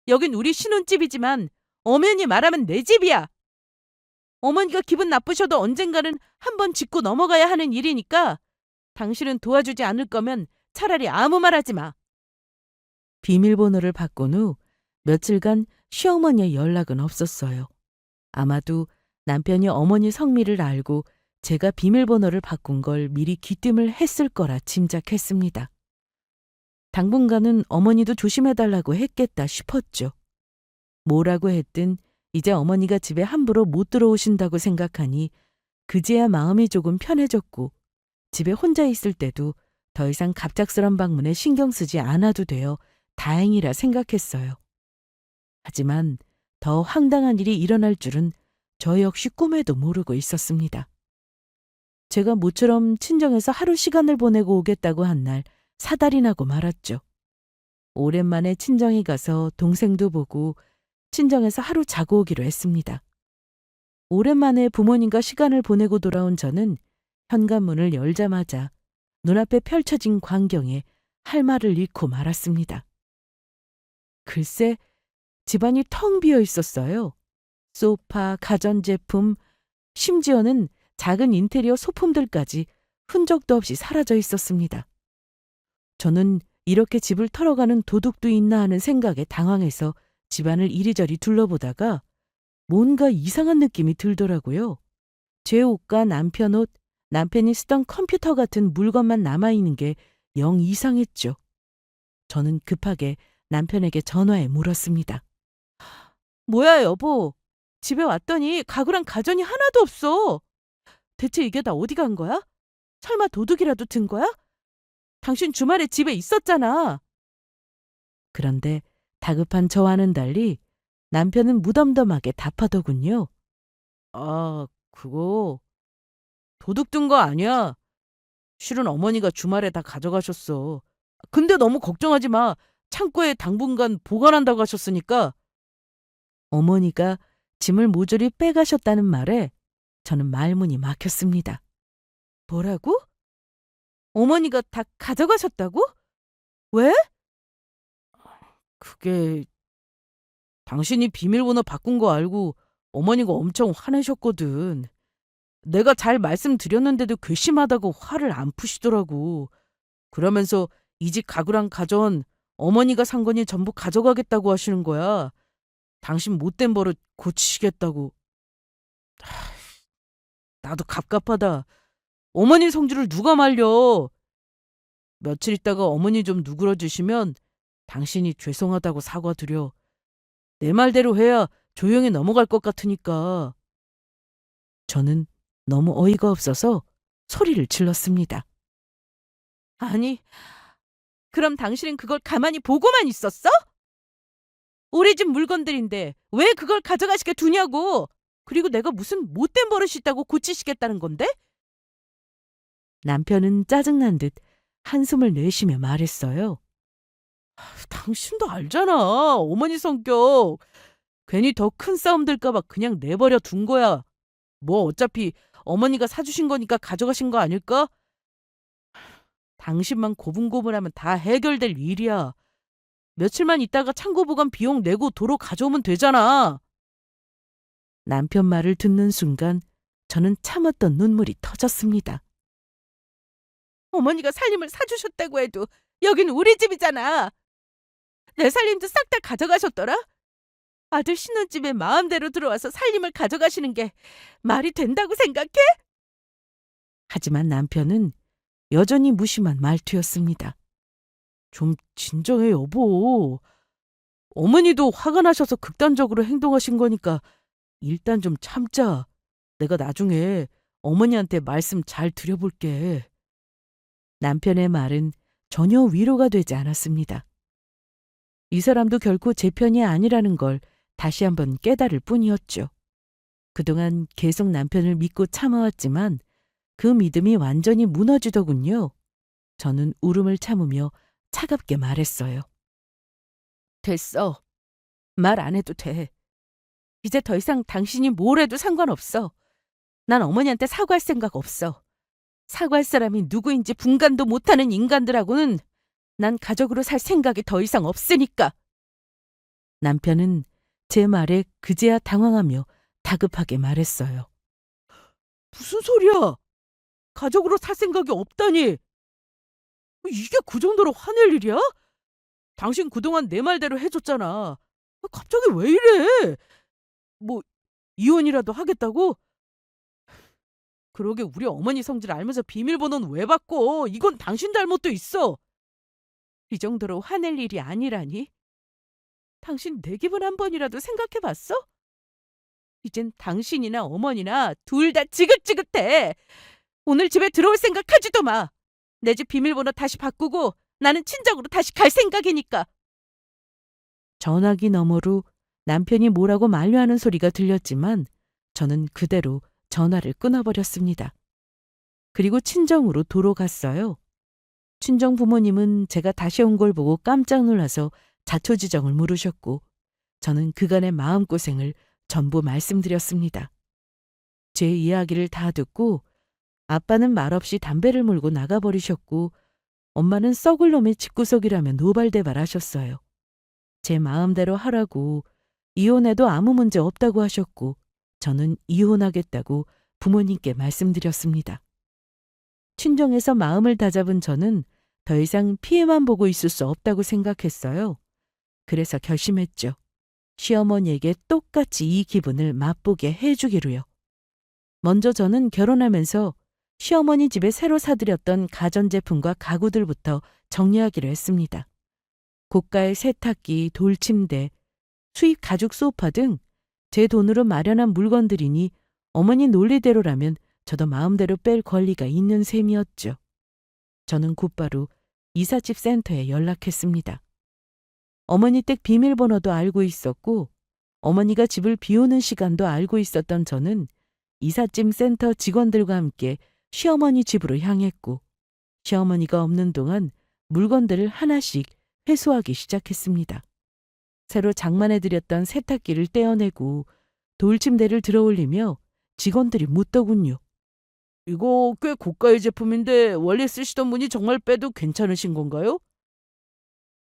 Speaker 1: 여긴 우리 신혼집이지만 엄연히 말하면 내 집이야. 어머니가 기분 나쁘셔도 언젠가는 한번 짚고 넘어가야 하는 일이니까 당신은 도와주지 않을 거면 차라리 아무 말 하지 마. 비밀번호를 바꾼 후 며칠간 시어머니의 연락은 없었어요. 아마도 남편이 어머니 성미를 알고 제가 비밀번호를 바꾼 걸 미리 귀띔을 했을 거라 짐작했습니다. 당분간은 어머니도 조심해달라고 했겠다 싶었죠. 뭐라고 했든 이제 어머니가 집에 함부로 못 들어오신다고 생각하니 그제야 마음이 조금 편해졌고 집에 혼자 있을 때도 더 이상 갑작스런 방문에 신경 쓰지 않아도 되어 다행이라 생각했어요. 하지만 더 황당한 일이 일어날 줄은 저 역시 꿈에도 모르고 있었습니다. 제가 모처럼 친정에서 하루 시간을 보내고 오겠다고 한 날 사달이 나고 말았죠. 오랜만에 친정에 가서 동생도 보고 친정에서 하루 자고 오기로 했습니다. 오랜만에 부모님과 시간을 보내고 돌아온 저는 현관문을 열자마자 눈앞에 펼쳐진 광경에 할 말을 잃고 말았습니다. 글쎄, 집안이 텅 비어 있었어요. 소파, 가전제품, 심지어는 작은 인테리어 소품들까지 흔적도 없이 사라져 있었습니다. 저는 이렇게 집을 털어가는 도둑도 있나 하는 생각에 당황해서 집안을 이리저리 둘러보다가 뭔가 이상한 느낌이 들더라고요. 제 옷과 남편 옷, 남편이 쓰던 컴퓨터 같은 물건만 남아있는 게 영 이상했죠. 저는 급하게 남편에게 전화해 물었습니다. 뭐야, 여보. 집에 왔더니 가구랑 가전이 하나도 없어. 대체 이게 다 어디 간 거야? 설마 도둑이라도 든 거야? 당신 주말에 집에 있었잖아. 그런데 다급한 저와는 달리 남편은 무덤덤하게 답하더군요. 아, 그거 도둑 든 거 아니야. 실은 어머니가 주말에 다 가져가셨어. 근데 너무 걱정하지 마. 창고에 당분간 보관한다고 하셨으니까. 어머니가 짐을 모조리 빼가셨다는 말에 저는 말문이 막혔습니다. 뭐라고? 어머니가 다 가져가셨다고? 왜? 그게 당신이 비밀번호 바꾼 거 알고 어머니가 엄청 화내셨거든. 내가 잘 말씀드렸는데도 괘씸하다고 화를 안 푸시더라고. 그러면서 이 집 가구랑 가전 어머니가 산 거니 전부 가져가겠다고 하시는 거야. 당신 못된 버릇 고치시겠다고. 나도 갑갑하다. 어머니 성질을 누가 말려. 며칠 있다가 어머니 좀 누그러지시면 당신이 죄송하다고 사과드려. 내 말대로 해야 조용히 넘어갈 것 같으니까. 저는 너무 어이가 없어서 소리를 질렀습니다. 아니, 그럼 당신은 그걸 가만히 보고만 있었어? 우리 집 물건들인데 왜 그걸 가져가시게 두냐고. 그리고 내가 무슨 못된 버릇이 있다고 고치시겠다는 건데? 남편은 짜증난 듯 한숨을 내쉬며 말했어요. 당신도 알잖아. 어머니 성격. 괜히 더 큰 싸움 될까 봐 그냥 내버려 둔 거야. 뭐 어차피 어머니가 사주신 거니까 가져가신 거 아닐까? 당신만 고분고분하면 다 해결될 일이야. 며칠만 있다가 창고 보관 비용 내고 도로 가져오면 되잖아. 남편 말을 듣는 순간 저는 참았던 눈물이 터졌습니다. 어머니가 살림을 사주셨다고 해도 여긴 우리 집이잖아. 내 살림도 싹 다 가져가셨더라? 아들 신혼집에 마음대로 들어와서 살림을 가져가시는 게 말이 된다고 생각해? 하지만 남편은 여전히 무심한 말투였습니다. 좀 진정해, 여보. 어머니도 화가 나셔서 극단적으로 행동하신 거니까 일단 좀 참자. 내가 나중에 어머니한테 말씀 잘 드려볼게. 남편의 말은 전혀 위로가 되지 않았습니다. 이 사람도 결코 제 편이 아니라는 걸 다시 한번 깨달을 뿐이었죠. 그동안 계속 남편을 믿고 참아왔지만 그 믿음이 완전히 무너지더군요. 저는 울음을 참으며 차갑게 말했어요. 됐어. 말 안 해도 돼. 이제 더 이상 당신이 뭘 해도 상관없어. 난 어머니한테 사과할 생각 없어. 사과할 사람이 누구인지 분간도 못하는 인간들하고는 난 가족으로 살 생각이 더 이상 없으니까. 남편은 제 말에 그제야 당황하며 다급하게 말했어요. 무슨 소리야? 가족으로 살 생각이 없다니. 이게 그 정도로 화낼 일이야? 당신 그동안 내 말대로 해줬잖아. 갑자기 왜 이래? 뭐 이혼이라도 하겠다고? 그러게 우리 어머니 성질 알면서 비밀번호는 왜 바꿔? 이건 당신 잘못도 있어. 이 정도로 화낼 일이 아니라니. 당신 내 기분 한 번이라도 생각해봤어? 이젠 당신이나 어머니나 둘 다 지긋지긋해. 오늘 집에 들어올 생각하지도 마. 내 집 비밀번호 다시 바꾸고 나는 친정으로 다시 갈 생각이니까. 전화기 너머로 남편이 뭐라고 만류하는 소리가 들렸지만 저는 그대로 전화를 끊어버렸습니다. 그리고 친정으로 도로 갔어요. 친정 부모님은 제가 다시 온 걸 보고 깜짝 놀라서 자초지정을 물으셨고 저는 그간의 마음고생을 전부 말씀드렸습니다. 제 이야기를 다 듣고 아빠는 말없이 담배를 물고 나가버리셨고 엄마는 썩을 놈의 집구석이라며 노발대발하셨어요. 제 마음대로 하라고 이혼해도 아무 문제 없다고 하셨고 저는 이혼하겠다고 부모님께 말씀드렸습니다. 친정에서 마음을 다잡은 저는 더 이상 피해만 보고 있을 수 없다고 생각했어요. 그래서 결심했죠. 시어머니에게 똑같이 이 기분을 맛보게 해주기로요. 먼저 저는 결혼하면서 시어머니 집에 새로 사들였던 가전제품과 가구들부터 정리하기로 했습니다. 고가의 세탁기, 돌침대, 수입 가죽 소파 등 제 돈으로 마련한 물건들이니 어머니 논리대로라면 저도 마음대로 뺄 권리가 있는 셈이었죠. 저는 곧바로 이삿집 센터에 연락했습니다. 어머니 댁 비밀번호도 알고 있었고 어머니가 집을 비우는 시간도 알고 있었던 저는 이삿짐 센터 직원들과 함께 시어머니 집으로 향했고 시어머니가 없는 동안 물건들을 하나씩 회수하기 시작했습니다. 새로 장만해드렸던 세탁기를 떼어내고 돌침대를 들어올리며 직원들이 묻더군요. 이거 꽤 고가의 제품인데 원래 쓰시던 분이 정말 빼도 괜찮으신 건가요?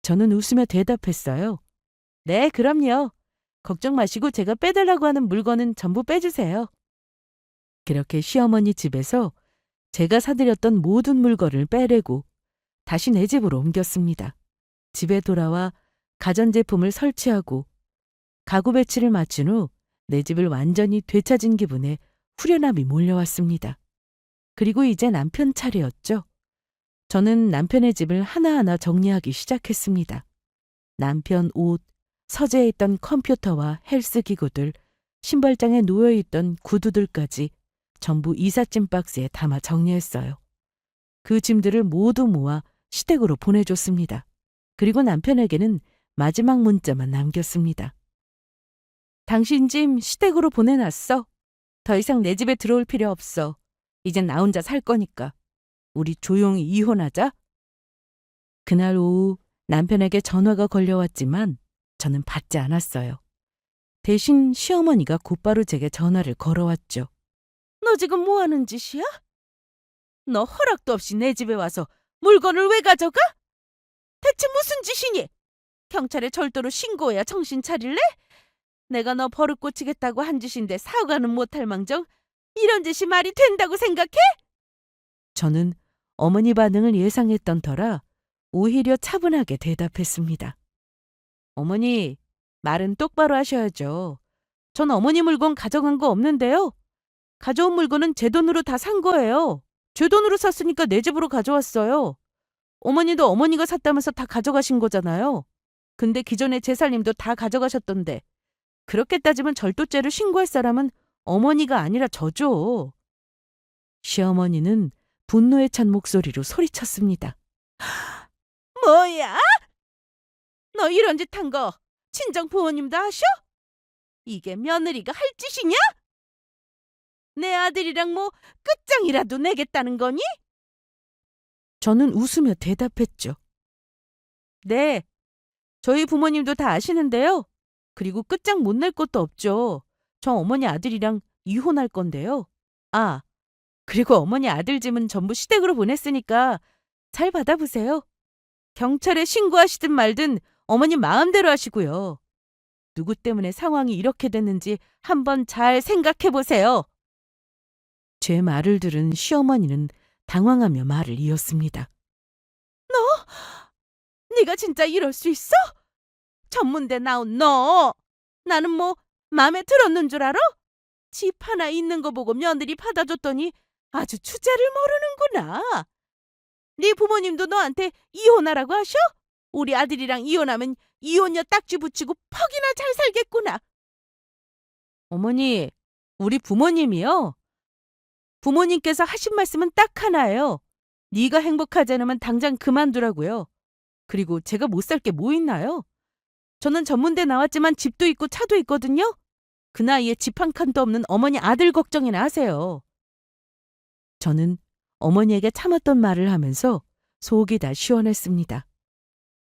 Speaker 1: 저는 웃으며 대답했어요. 네, 그럼요. 걱정 마시고 제가 빼달라고 하는 물건은 전부 빼주세요. 그렇게 시어머니 집에서 제가 사드렸던 모든 물건을 빼내고 다시 내 집으로 옮겼습니다. 집에 돌아와 가전제품을 설치하고 가구 배치를 마친 후 내 집을 완전히 되찾은 기분에 후련함이 몰려왔습니다. 그리고 이제 남편 차례였죠. 저는 남편의 집을 하나하나 정리하기 시작했습니다. 남편 옷, 서재에 있던 컴퓨터와 헬스기구들, 신발장에 놓여있던 구두들까지 전부 이삿짐 박스에 담아 정리했어요. 그 짐들을 모두 모아 시댁으로 보내줬습니다. 그리고 남편에게는 마지막 문자만 남겼습니다. 당신 짐 시댁으로 보내놨어. 더 이상 내 집에 들어올 필요 없어. 이젠 나 혼자 살 거니까. 우리 조용히 이혼하자. 그날 오후 남편에게 전화가 걸려왔지만 저는 받지 않았어요. 대신 시어머니가 곧바로 제게 전화를 걸어왔죠. 너 지금 뭐 하는 짓이야? 너 허락도 없이 내 집에 와서 물건을 왜 가져가? 대체 무슨 짓이니? 경찰에 절도로 신고해야 정신 차릴래? 내가 너 버릇 고치겠다고 한 짓인데 사과는 못할 망정 이런 짓이 말이 된다고 생각해? 저는 어머니 반응을 예상했던 터라 오히려 차분하게 대답했습니다. 어머니, 말은 똑바로 하셔야죠. 전 어머니 물건 가져간 거 없는데요. 가져온 물건은 제 돈으로 다 산 거예요. 제 돈으로 샀으니까 내 집으로 가져왔어요. 어머니도 어머니가 샀다면서 다 가져가신 거잖아요. 근데 기존에 제 살림도 다 가져가셨던데 그렇게 따지면 절도죄를 신고할 사람은 어머니가 아니라 저죠. 시어머니는 분노에 찬 목소리로 소리쳤습니다. 뭐야? 너 이런 짓 한 거 친정 부모님도 아셔? 이게 며느리가 할 짓이냐? 내 아들이랑 뭐 끝장이라도 내겠다는 거니? 저는 웃으며 대답했죠. 네, 저희 부모님도 다 아시는데요. 그리고 끝장 못 낼 것도 없죠. 저 어머니 아들이랑 이혼할 건데요. 아, 그리고 어머니 아들 짐은 전부 시댁으로 보냈으니까 잘 받아보세요. 경찰에 신고하시든 말든 어머니 마음대로 하시고요. 누구 때문에 상황이 이렇게 됐는지 한번 잘 생각해 보세요. 제 말을 들은 시어머니는 당황하며 말을 이었습니다. 네가 진짜 이럴 수 있어? 전문대 나온 너! 나는 뭐 맘에 들었는 줄 알아? 집 하나 있는 거 보고 며느리 받아줬더니 아주 주제를 모르는구나. 네 부모님도 너한테 이혼하라고 하셔? 우리 아들이랑 이혼하면 이혼녀 딱지 붙이고 퍽이나 잘 살겠구나. 어머니, 우리 부모님이요. 부모님께서 하신 말씀은 딱 하나예요. 네가 행복하지 않으면 당장 그만두라고요. 그리고 제가 못 살 게 뭐 있나요? 저는 전문대 나왔지만 집도 있고 차도 있거든요. 그 나이에 집 한 칸도 없는 어머니 아들 걱정이나 하세요. 저는 어머니에게 참았던 말을 하면서 속이 다 시원했습니다.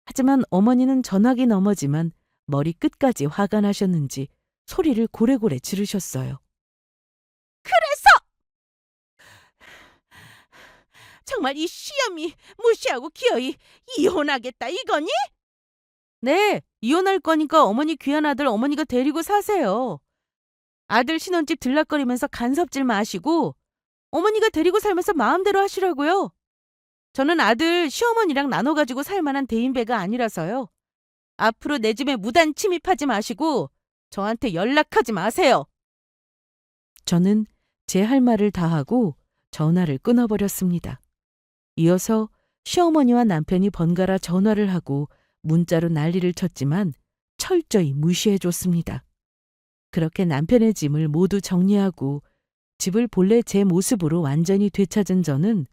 Speaker 1: 하지만 어머니는 전화기 너머지만 머리 끝까지 화가 나셨는지 소리를 고래고래 지르셨어요. 그래서
Speaker 2: 정말 이 시험이 무시하고 기어이 이혼하겠다 이거니?
Speaker 1: 네, 이혼할 거니까 어머니 귀한 아들 어머니가 데리고 사세요. 아들 신혼집 들락거리면서 간섭질 마시고 어머니가 데리고 살면서 마음대로 하시라고요. 저는 아들 시어머니랑 나눠 가지고 살 만한 대인배가 아니라서요. 앞으로 내 집에 무단 침입하지 마시고 저한테 연락하지 마세요. 저는 제 할 말을 다 하고 전화를 끊어버렸습니다. 이어서 시어머니와 남편이 번갈아 전화를 하고 문자로 난리를 쳤지만 철저히 무시해줬습니다. 그렇게 남편의 짐을 모두 정리하고 집을 본래 제 모습으로 완전히 되찾은 저는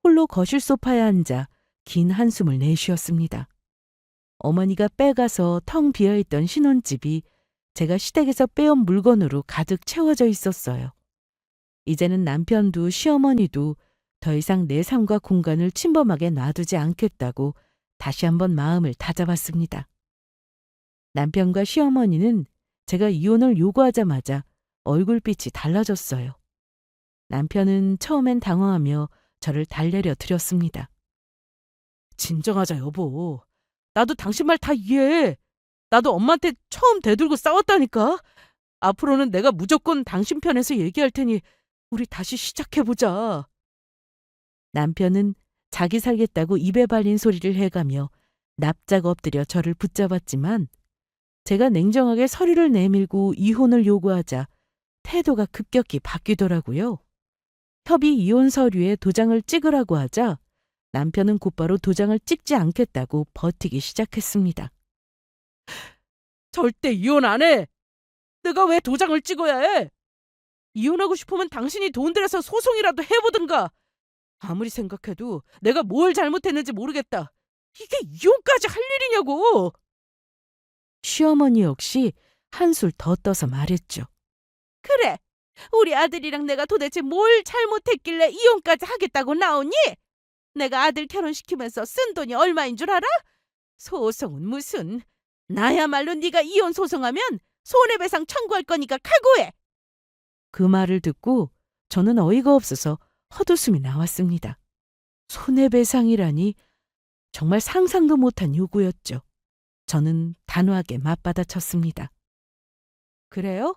Speaker 1: 홀로 거실 소파에 앉아 긴 한숨을 내쉬었습니다. 어머니가 빼가서 텅 비어있던 신혼집이 제가 시댁에서 빼온 물건으로 가득 채워져 있었어요. 이제는 남편도 시어머니도 더 이상 내 삶과 공간을 침범하게 놔두지 않겠다고 다시 한번 마음을 다잡았습니다. 남편과 시어머니는 제가 이혼을 요구하자마자 얼굴빛이 달라졌어요. 남편은 처음엔 당황하며 저를 달래려 드렸습니다. 진정하자 여보. 나도 당신 말 다 이해해. 나도 엄마한테 처음 대들고 싸웠다니까. 앞으로는 내가 무조건 당신 편에서 얘기할 테니 우리 다시 시작해보자. 남편은 자기 살겠다고 입에 발린 소리를 해가며 납작 엎드려 저를 붙잡았지만 제가 냉정하게 서류를 내밀고 이혼을 요구하자 태도가 급격히 바뀌더라고요. 협의 이혼 서류에 도장을 찍으라고 하자 남편은 곧바로 도장을 찍지 않겠다고 버티기 시작했습니다. 절대 이혼 안 해! 내가 왜 도장을 찍어야 해? 이혼하고 싶으면 당신이 돈 들여서 소송이라도 해보든가! 아무리 생각해도 내가 뭘 잘못했는지 모르겠다. 이게 이혼까지 할 일이냐고! 시어머니 역시 한술 더 떠서 말했죠.
Speaker 2: 그래, 우리 아들이랑 내가 도대체 뭘 잘못했길래 이혼까지 하겠다고 나오니? 내가 아들 결혼시키면서 쓴 돈이 얼마인 줄 알아? 소송은 무슨. 나야말로 네가 이혼 소송하면 손해배상 청구할 거니까 각오해.
Speaker 1: 그 말을 듣고 저는 어이가 없어서 헛웃음이 나왔습니다. 손해배상이라니 정말 상상도 못한 요구였죠. 저는 단호하게 맞받아쳤습니다. 그래요?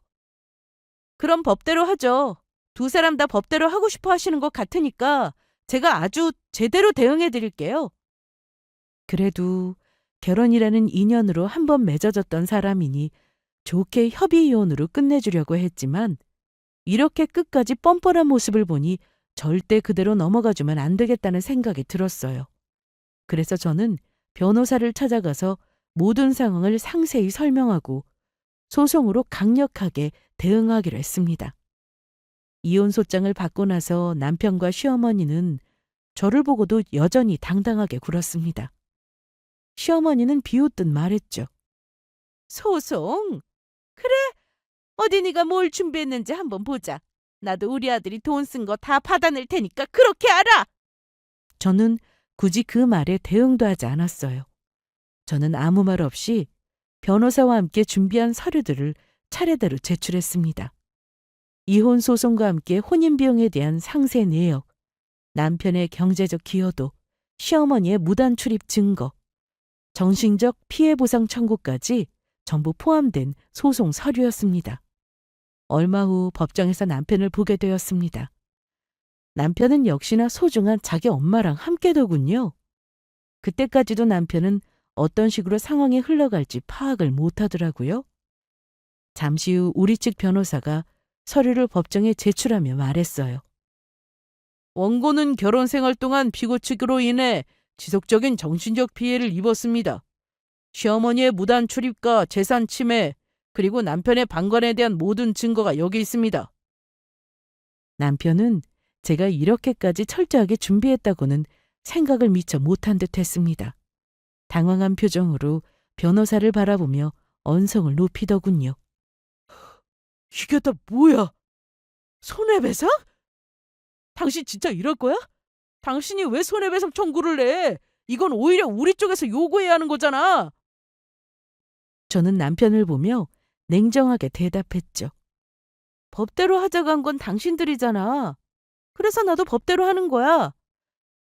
Speaker 1: 그럼 법대로 하죠. 두 사람 다 법대로 하고 싶어 하시는 것 같으니까 제가 아주 제대로 대응해 드릴게요. 그래도 결혼이라는 인연으로 한번 맺어졌던 사람이니 좋게 협의 이혼으로 끝내주려고 했지만 이렇게 끝까지 뻔뻔한 모습을 보니 절대 그대로 넘어가주면 안 되겠다는 생각이 들었어요. 그래서 저는 변호사를 찾아가서 모든 상황을 상세히 설명하고 소송으로 강력하게 대응하기로 했습니다. 이혼 소장을 받고 나서 남편과 시어머니는 저를 보고도 여전히 당당하게 굴었습니다. 시어머니는 비웃듯 말했죠.
Speaker 2: 소송? 그래? 어디 네가 뭘 준비했는지 한번 보자. 나도 우리 아들이 돈 쓴 거 다 받아낼 테니까 그렇게 알아.
Speaker 1: 저는 굳이 그 말에 대응도 하지 않았어요. 저는 아무 말 없이 변호사와 함께 준비한 서류들을 차례대로 제출했습니다. 이혼 소송과 함께 혼인 비용에 대한 상세 내역, 남편의 경제적 기여도, 시어머니의 무단 출입 증거, 정신적 피해 보상 청구까지 전부 포함된 소송 서류였습니다. 얼마 후 법정에서 남편을 보게 되었습니다. 남편은 역시나 소중한 자기 엄마랑 함께더군요. 그때까지도 남편은 어떤 식으로 상황이 흘러갈지 파악을 못하더라고요. 잠시 후 우리 측 변호사가 서류를 법정에 제출하며 말했어요. 원고는 결혼 생활 동안 피고 측으로 인해 지속적인 정신적 피해를 입었습니다. 시어머니의 무단 출입과 재산 침해, 그리고 남편의 방관에 대한 모든 증거가 여기 있습니다. 남편은 제가 이렇게까지 철저하게 준비했다고는 생각을 미처 못한 듯 했습니다. 당황한 표정으로 변호사를 바라보며 언성을 높이더군요. 이게 다 뭐야? 손해배상? 당신 진짜 이럴 거야? 당신이 왜 손해배상 청구를 해? 이건 오히려 우리 쪽에서 요구해야 하는 거잖아. 저는 남편을 보며 냉정하게 대답했죠. 법대로 하자고 한 건 당신들이잖아. 그래서 나도 법대로 하는 거야.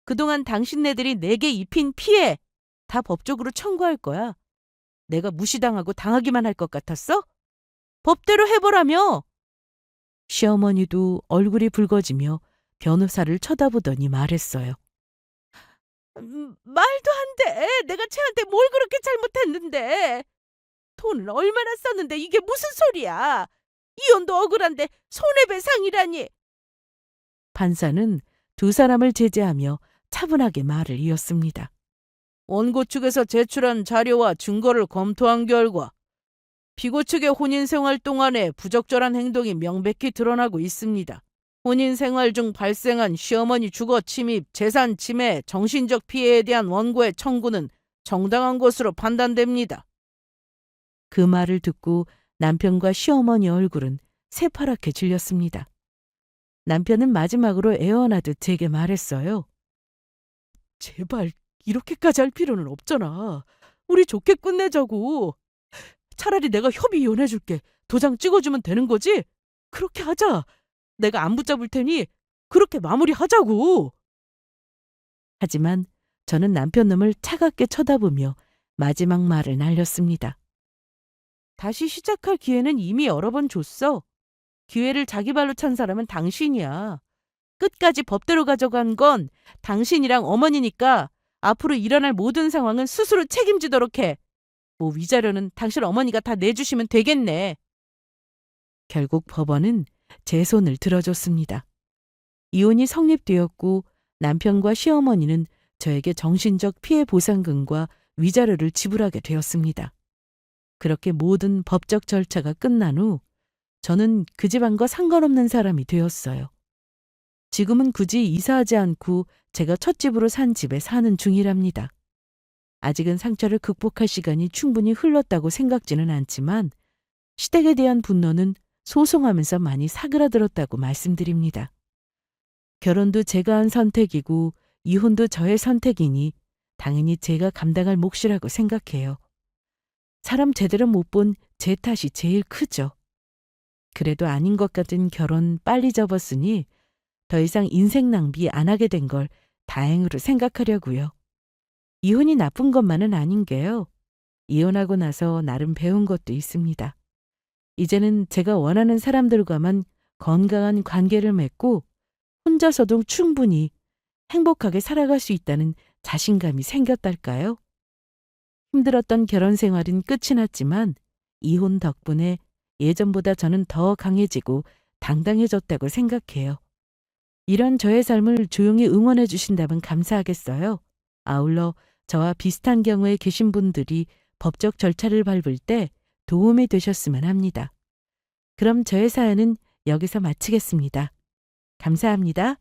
Speaker 2: 그동안 당신네들이 내게 입힌 피해 다 법적으로 청구할 거야. 내가 무시당하고 당하기만 할 것 같았어? 법대로 해보라며.
Speaker 1: 시어머니도 얼굴이 붉어지며 변호사를 쳐다보더니 말했어요.
Speaker 2: 말도 안 돼. 내가 쟤한테 뭘 그렇게 잘못했는데. 돈을 얼마나 썼는데 이게 무슨 소리야. 이혼도 억울한데 손해배상이라니.
Speaker 1: 판사는 두 사람을 제재하며 차분하게 말을 이었습니다.
Speaker 2: 원고 측에서 제출한 자료와 증거를 검토한 결과 피고 측의 혼인 생활 동안에 부적절한 행동이 명백히 드러나고 있습니다. 혼인 생활 중 발생한 시어머니 주거 침입, 재산 침해, 정신적 피해에 대한 원고의 청구는 정당한 것으로 판단됩니다.
Speaker 1: 그 말을 듣고 남편과 시어머니 얼굴은 새파랗게 질렸습니다. 남편은 마지막으로 애원하듯 제게 말했어요. 제발 이렇게까지 할 필요는 없잖아. 우리 좋게 끝내자고. 차라리 내가 협의 이혼해줄게. 도장 찍어주면 되는 거지? 그렇게 하자. 내가 안 붙잡을 테니 그렇게 마무리하자고. 하지만 저는 남편 놈을 차갑게 쳐다보며 마지막 말을 날렸습니다.
Speaker 2: 다시 시작할 기회는 이미 여러 번 줬어. 기회를 자기 발로 찬 사람은 당신이야. 끝까지 법대로 가져간 건 당신이랑 어머니니까 앞으로 일어날 모든 상황은 스스로 책임지도록 해. 뭐 위자료는 당신 어머니가 다 내주시면 되겠네.
Speaker 1: 결국 법원은 제 손을 들어줬습니다. 이혼이 성립되었고 남편과 시어머니는 저에게 정신적 피해 보상금과 위자료를 지불하게 되었습니다. 그렇게 모든 법적 절차가 끝난 후 저는 그 집안과 상관없는 사람이 되었어요. 지금은 굳이 이사하지 않고 제가 첫 집으로 산 집에 사는 중이랍니다. 아직은 상처를 극복할 시간이 충분히 흘렀다고 생각지는 않지만 시댁에 대한 분노는 소송하면서 많이 사그라들었다고 말씀드립니다. 결혼도 제가 한 선택이고 이혼도 저의 선택이니 당연히 제가 감당할 몫이라고 생각해요. 사람 제대로 못 본 제 탓이 제일 크죠. 그래도 아닌 것 같은 결혼 빨리 접었으니 더 이상 인생 낭비 안 하게 된 걸 다행으로 생각하려고요. 이혼이 나쁜 것만은 아닌 게요. 이혼하고 나서 나름 배운 것도 있습니다. 이제는 제가 원하는 사람들과만 건강한 관계를 맺고 혼자서도 충분히 행복하게 살아갈 수 있다는 자신감이 생겼달까요? 힘들었던 결혼 생활은 끝이 났지만 이혼 덕분에 예전보다 저는 더 강해지고 당당해졌다고 생각해요. 이런 저의 삶을 조용히 응원해 주신다면 감사하겠어요. 아울러 저와 비슷한 경우에 계신 분들이 법적 절차를 밟을 때 도움이 되셨으면 합니다. 그럼 저의 사연은 여기서 마치겠습니다. 감사합니다.